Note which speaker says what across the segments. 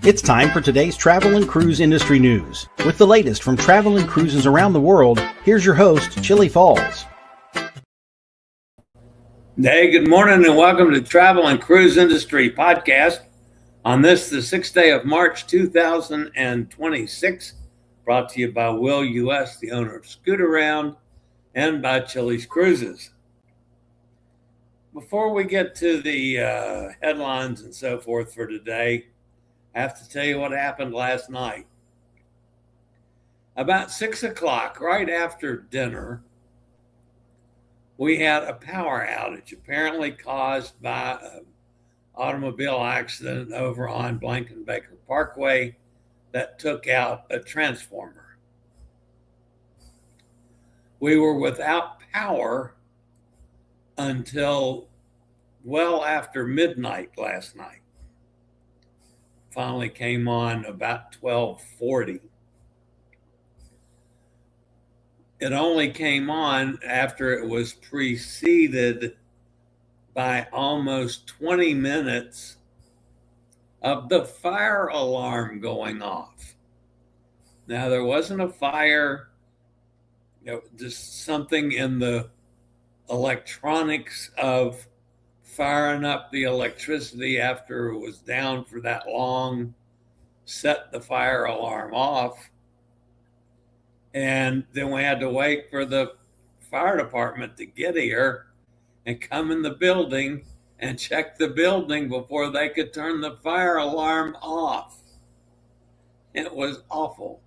Speaker 1: It's time for today's travel and cruise industry news. With the latest from travel and cruises around the world, here's your host, Chillie Falls.
Speaker 2: Hey, good morning and welcome to Travel and Cruise Industry Podcast. On this, the 6th day of March 2026, brought to you by Will U.S., the owner of Scoot Around, and by Chilliescruises. Before we get to the headlines and so forth for today, I have to tell you what happened last night. About 6 o'clock, right after dinner, we had a power outage, apparently caused by an automobile accident over on Blankenbaker Parkway that took out a transformer. We were without power until well after midnight last night. Finally came on about 12:40. It only came on after it was preceded by almost 20 minutes of the fire alarm going off. Now, there wasn't a fire, just something in the electronics of firing up the electricity after it was down for that long, set the fire alarm off. And then we had to wait for the fire department to get here and come in the building and check the building before they could turn the fire alarm off. It was awful.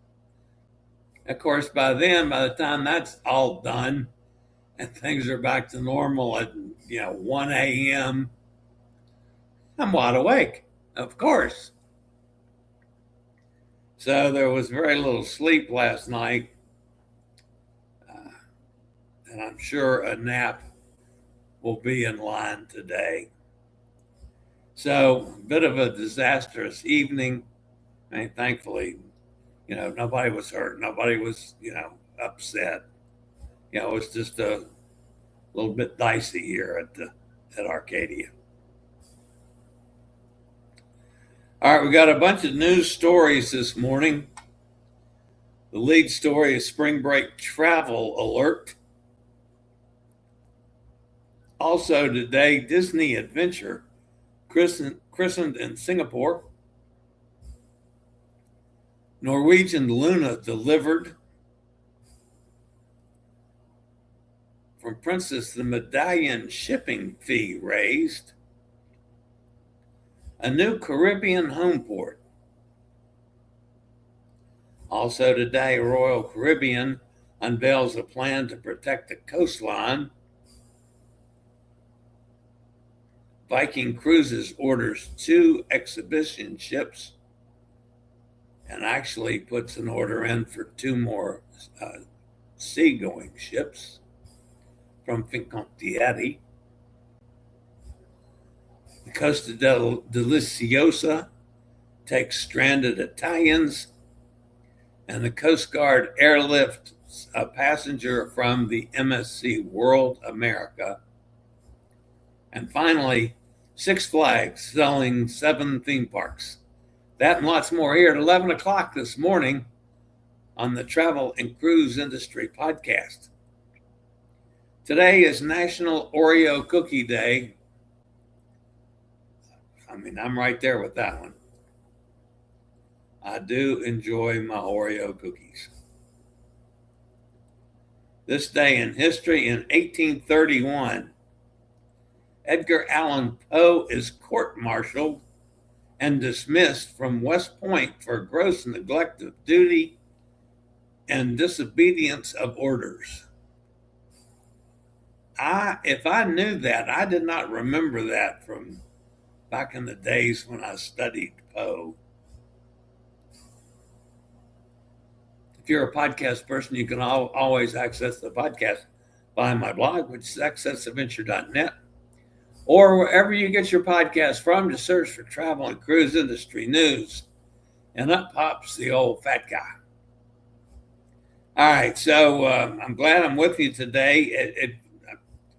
Speaker 2: Of course, by the time that's all done and things are back to normal at 1 a.m., I'm wide awake, of course. So there was very little sleep last night. And I'm sure a nap will be in line today. So, a bit of a disastrous evening. I mean, thankfully, nobody was hurt. Nobody was, upset. It was just a little bit dicey here at Arcadia. All right, we got a bunch of news stories this morning. The lead story is spring break travel alert. Also today, Disney Adventure christened in Singapore. Norwegian Luna delivered. From Princess, the Medallion shipping fee raised. A new Caribbean Homeport. Also today, Royal Caribbean unveils a plan to protect the coastline. Viking Cruises orders 2 exhibition ships and actually puts an order in for 2 more seagoing ships from Fincantieri. The Costa Deliziosa takes stranded Italians, and the Coast Guard airlifts a passenger from the MSC World America. And finally, Six Flags selling 7 theme parks. That and lots more here at 11 o'clock this morning on the Travel and Cruise Industry Podcast. Today is National Oreo Cookie Day. I'm right there with that one. I do enjoy my Oreo cookies. This day in history, in 1831, Edgar Allan Poe is court-martialed and dismissed from West Point for gross neglect of duty and disobedience of orders. If I knew that, I did not remember that from back in the days when I studied Poe. If you're a podcast person, you can always access the podcast via my blog, which is accessadventure.net. Or wherever you get your podcast from, just search for Travel and Cruise Industry News. And up pops the old fat guy. All right, so I'm glad I'm with you today. It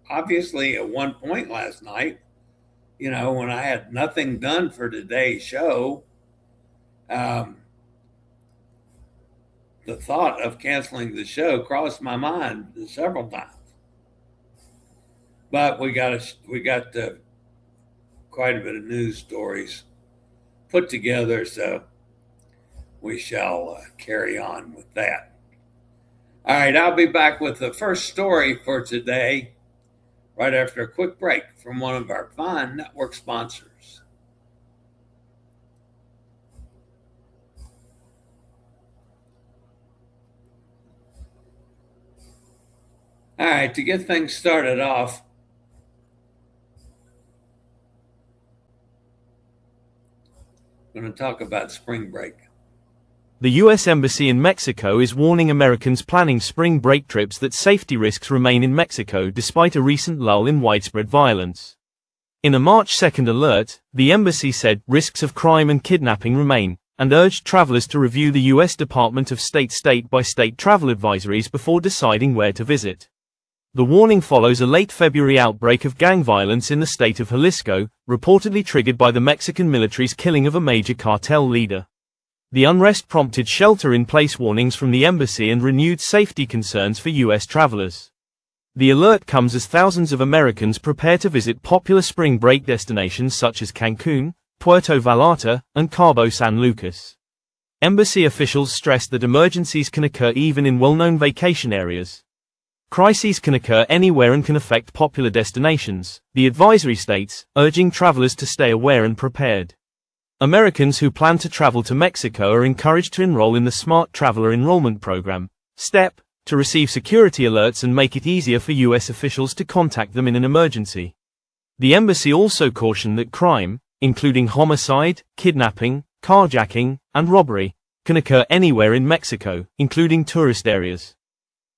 Speaker 2: obviously at one point last night, when I had nothing done for today's show, Um, the thought of canceling the show crossed my mind several times. But we got quite a bit of news stories put together, so we shall carry on with that. All right, I'll be back with the first story for today right after a quick break from one of our fine network sponsors. All right, to get things started off, I'm going to talk about spring break.
Speaker 3: The U.S. Embassy in Mexico is warning Americans planning spring break trips that safety risks remain in Mexico despite a recent lull in widespread violence. In a March 2nd alert, the embassy said risks of crime and kidnapping remain, and urged travelers to review the U.S. Department of State state-by-state travel advisories before deciding where to visit. The warning follows a late February outbreak of gang violence in the state of Jalisco, reportedly triggered by the Mexican military's killing of a major cartel leader. The unrest prompted shelter-in-place warnings from the embassy and renewed safety concerns for U.S. travelers. The alert comes as thousands of Americans prepare to visit popular spring break destinations such as Cancun, Puerto Vallarta, and Cabo San Lucas. Embassy officials stressed that emergencies can occur even in well-known vacation areas. Crises can occur anywhere and can affect popular destinations, the advisory states, urging travelers to stay aware and prepared. Americans who plan to travel to Mexico are encouraged to enroll in the Smart Traveler Enrollment Program, STEP, to receive security alerts and make it easier for U.S. officials to contact them in an emergency. The embassy also cautioned that crime, including homicide, kidnapping, carjacking, and robbery, can occur anywhere in Mexico, including tourist areas.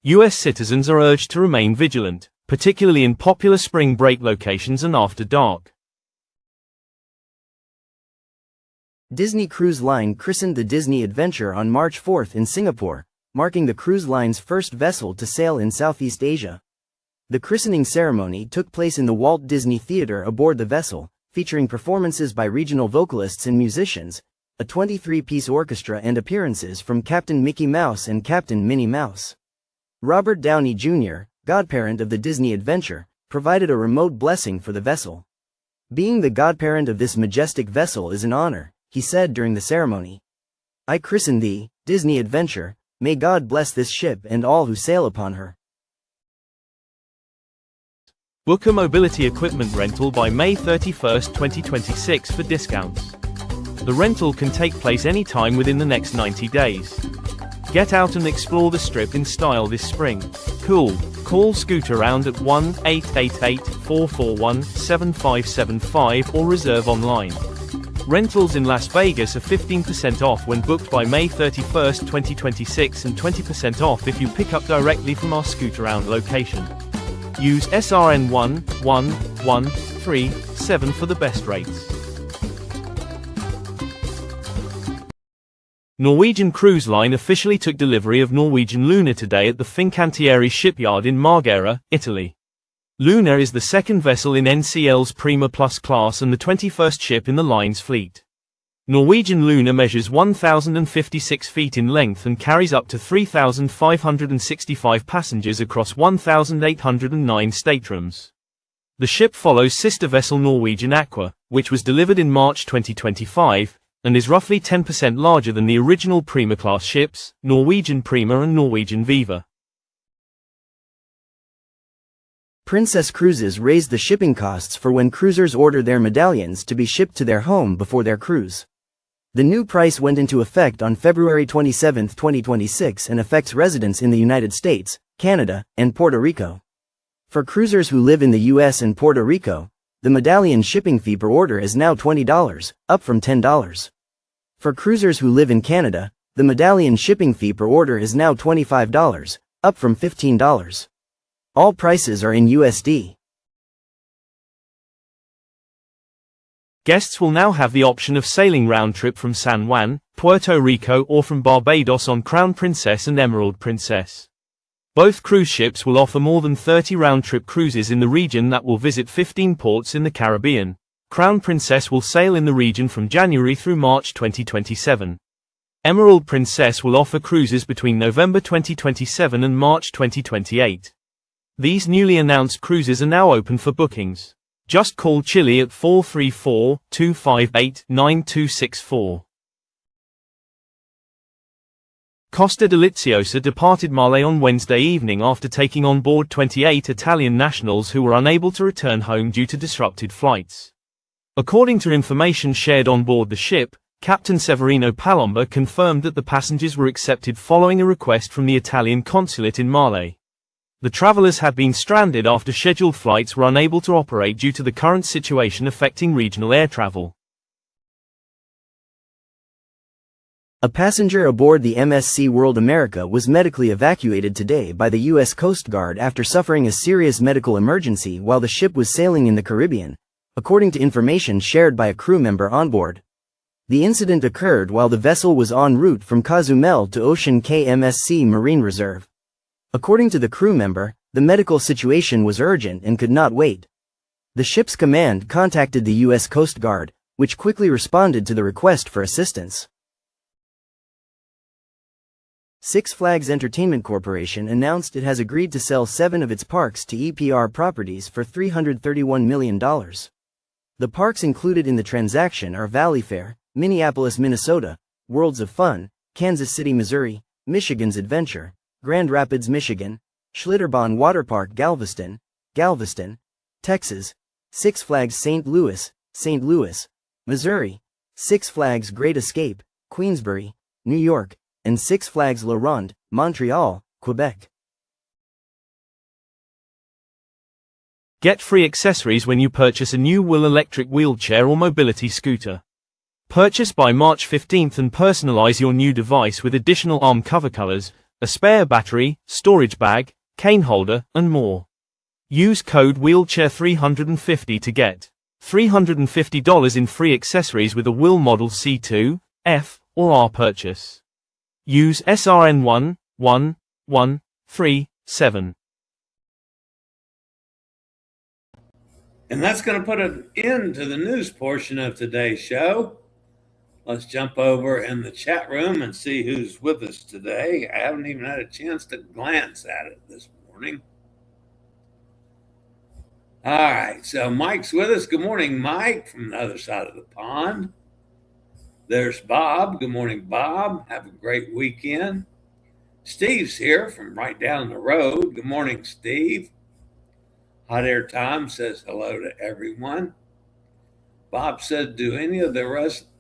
Speaker 3: U.S. citizens are urged to remain vigilant, particularly in popular spring break locations and after dark.
Speaker 4: Disney Cruise Line christened the Disney Adventure on March 4 in Singapore, marking the cruise line's first vessel to sail in Southeast Asia. The christening ceremony took place in the Walt Disney Theater aboard the vessel, featuring performances by regional vocalists and musicians, a 23-piece orchestra and appearances from Captain Mickey Mouse and Captain Minnie Mouse. Robert Downey Jr., godparent of the Disney Adventure, provided a remote blessing for the vessel. "Being the godparent of this majestic vessel is an honor," he said during the ceremony. "I christen thee, Disney Adventure, may God bless this ship and all who sail upon her."
Speaker 3: Book a mobility equipment rental by May 31, 2026 for discounts. The rental can take place anytime within the next 90 days. Get out and explore the Strip in style this spring. Cool. Call Scootaround at 1-888-441-7575 or reserve online. Rentals in Las Vegas are 15% off when booked by May 31, 2026 and 20% off if you pick up directly from our Scootaround location. Use SRN 11137 for the best rates. Norwegian Cruise Line officially took delivery of Norwegian Luna today at the Fincantieri shipyard in Marghera, Italy. Luna is the second vessel in NCL's Prima Plus class and the 21st ship in the line's fleet. Norwegian Luna measures 1,056 feet in length and carries up to 3,565 passengers across 1,809 staterooms. The ship follows sister vessel Norwegian Aqua, which was delivered in March 2025, and is roughly 10% larger than the original Prima-class ships, Norwegian Prima and Norwegian Viva.
Speaker 4: Princess Cruises raised the shipping costs for when cruisers order their medallions to be shipped to their home before their cruise. The new price went into effect on February 27, 2026 and affects residents in the United States, Canada, and Puerto Rico. For cruisers who live in the U.S. and Puerto Rico, the medallion shipping fee per order is now $20, up from $10. For cruisers who live in Canada, the medallion shipping fee per order is now $25, up from $15. All prices are in USD.
Speaker 3: Guests will now have the option of sailing round-trip from San Juan, Puerto Rico or from Barbados on Crown Princess and Emerald Princess. Both cruise ships will offer more than 30 round-trip cruises in the region that will visit 15 ports in the Caribbean, Crown Princess will sail in the region from January through March 2027. Emerald Princess will offer cruises between November 2027 and March 2028. These newly announced cruises are now open for bookings. Just call Chillie at 434-258-9264. Costa Deliziosa departed Male on Wednesday evening after taking on board 28 Italian nationals who were unable to return home due to disrupted flights. According to information shared on board the ship, Captain Severino Palomba confirmed that the passengers were accepted following a request from the Italian consulate in Male. The travelers had been stranded after scheduled flights were unable to operate due to the current situation affecting regional air travel.
Speaker 4: A passenger aboard the MSC World America was medically evacuated today by the U.S. Coast Guard after suffering a serious medical emergency while the ship was sailing in the Caribbean, according to information shared by a crew member on board. The incident occurred while the vessel was en route from Cozumel to Ocean Cay MSC Marine Reserve. According to the crew member, the medical situation was urgent and could not wait. The ship's command contacted the U.S. Coast Guard, which quickly responded to the request for assistance. Six Flags Entertainment Corporation announced it has agreed to sell 7 of its parks to EPR Properties for $331 million. The parks included in the transaction are Valleyfair, Minneapolis, Minnesota, Worlds of Fun, Kansas City, Missouri, Michigan's Adventure, Grand Rapids, Michigan, Schlitterbahn Waterpark, Galveston, Texas, Six Flags St. Louis, Missouri, Six Flags Great Escape, Queensbury, New York, and Six Flags La Ronde, Montreal, Quebec.
Speaker 3: Get free accessories when you purchase a new Will electric wheelchair or mobility scooter. Purchase by March 15th and personalize your new device with additional arm cover colors, a spare battery, storage bag, cane holder, and more. Use code WHEELCHAIR350 to get $350 in free accessories with a Will Model C2, F, or R purchase. Use SRN 11137.
Speaker 2: And that's going to put an end to the news portion of today's show. Let's jump over in the chat room and see who's with us today. I haven't even had a chance to glance at it this morning. All right, so Mike's with us. Good morning, Mike, from the other side of the pond. There's Bob. Good morning, Bob. Have a great weekend. Steve's here from right down the road. Good morning, Steve. Hot Air Tom says hello to everyone. Bob said, do any of the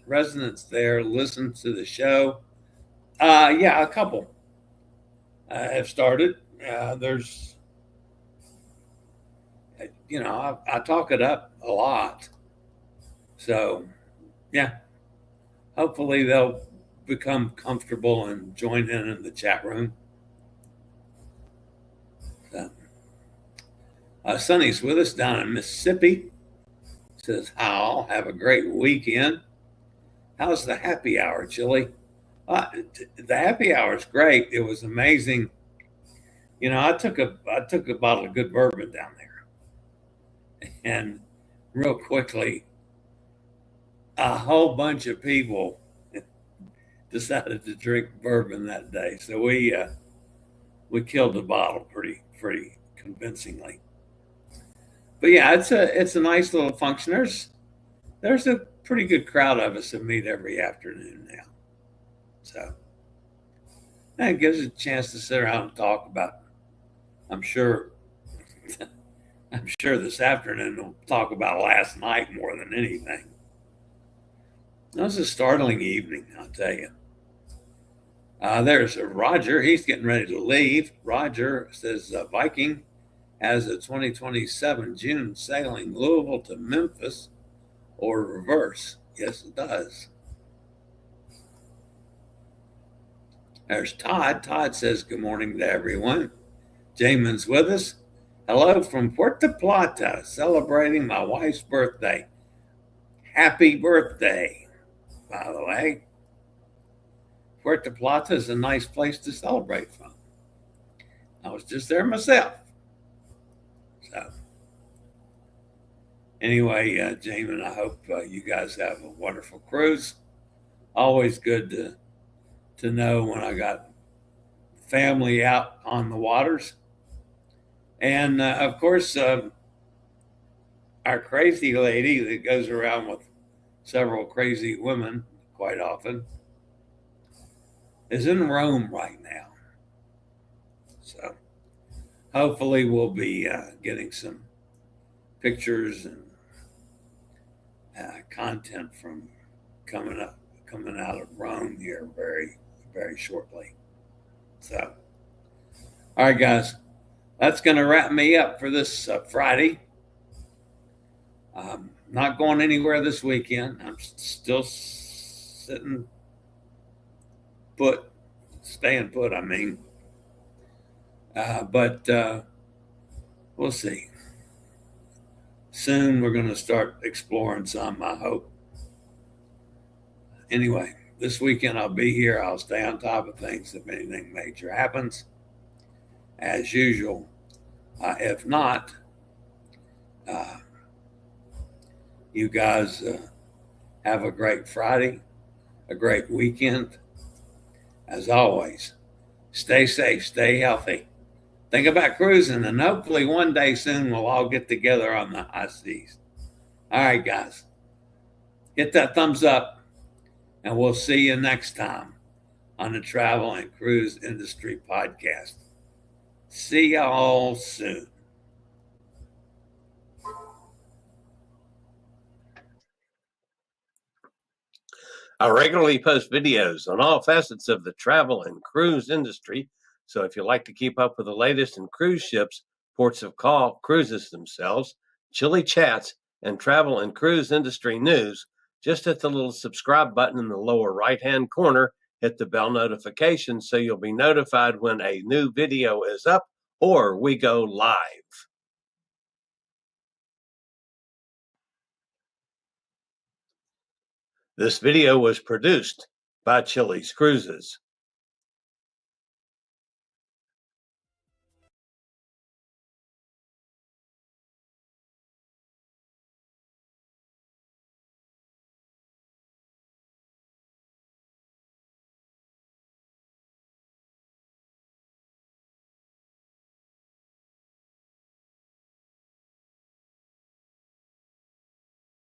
Speaker 2: residents there listen to the show? Yeah, a couple have started. There's, I talk it up a lot. So, yeah, hopefully they'll become comfortable and join in the chat room. So, Sonny's with us down in Mississippi. Says, Hal, have a great weekend. How's the happy hour, Chillie? The happy hour is great. It was amazing. I took a bottle of good bourbon down there, and real quickly, a whole bunch of people decided to drink bourbon that day. So we killed the bottle pretty convincingly. But yeah, it's a nice little function. There's a pretty good crowd of us that meet every afternoon now. So that gives us a chance to sit around and talk about, I'm sure this afternoon we'll talk about last night more than anything. That was a startling evening, I'll tell you. There's Roger. He's getting ready to leave. Roger says Viking has a 2027 June sailing Louisville to Memphis or reverse. Yes, it does. There's Todd. Todd says good morning to everyone. Jamin's with us. Hello from Puerto Plata, celebrating my wife's birthday. Happy birthday, by the way. Puerto Plata is a nice place to celebrate from. I was just there myself. So, Anyway, Jamin, I hope you guys have a wonderful cruise. Always good to know when I got family out on the waters. And of course, our crazy lady that goes around with several crazy women quite often is in Rome right now. So hopefully we'll be getting some pictures and content from coming out of Rome here very shortly. So, all right, guys, that's going to wrap me up for this Friday. Not going anywhere this weekend. I'm still sitting put, staying put. I mean, but we'll see. Soon we're going to start exploring some, I hope. Anyway, this weekend I'll be here. I'll stay on top of things if anything major happens, as usual. If not, you guys have a great Friday, a great weekend. As always, stay safe, stay healthy. Think about cruising, and hopefully one day soon we'll all get together on the high seas. All right, guys, hit that thumbs up, and we'll see you next time on the Travel and Cruise Industry Podcast. See y'all soon.
Speaker 5: I regularly post videos on all facets of the travel and cruise industry, so if you like to keep up with the latest in cruise ships, ports of call, cruises themselves, Chillie chats, and travel and cruise industry news, just hit the little subscribe button in the lower right-hand corner, hit the bell notification so you'll be notified when a new video is up or we go live. This video was produced by Chillie's Cruises.